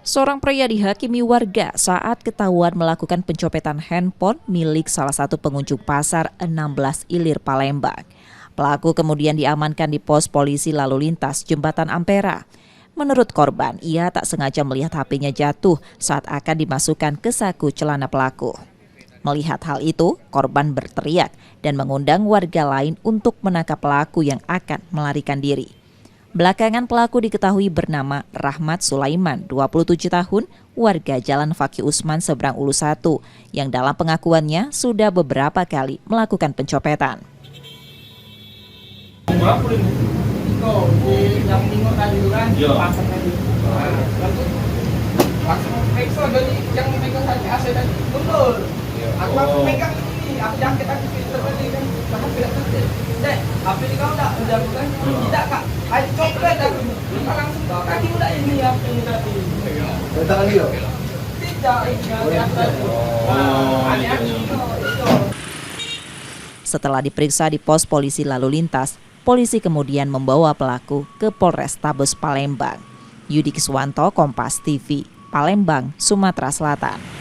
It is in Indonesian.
Seorang pria dihakimi warga saat ketahuan melakukan pencopetan handphone milik salah satu pengunjung pasar 16 Ilir, Palembang. Pelaku kemudian diamankan di pos polisi lalu lintas Jembatan Ampera. Menurut korban, ia tak sengaja melihat HP-nya jatuh saat akan dimasukkan ke saku celana pelaku. Melihat hal itu, korban berteriak dan mengundang warga lain untuk menangkap pelaku yang akan melarikan diri. Belakangan pelaku diketahui bernama Rahmat Sulaiman, 27 tahun, warga Jalan Fakih Usman Seberang Ulu 1, yang dalam pengakuannya sudah beberapa kali melakukan pencopetan. Setelah diperiksa di pos polisi lalu lintas, polisi kemudian membawa pelaku ke Polrestabes Palembang. Yudi Kiswanto, Kompas TV, Palembang, Sumatera Selatan.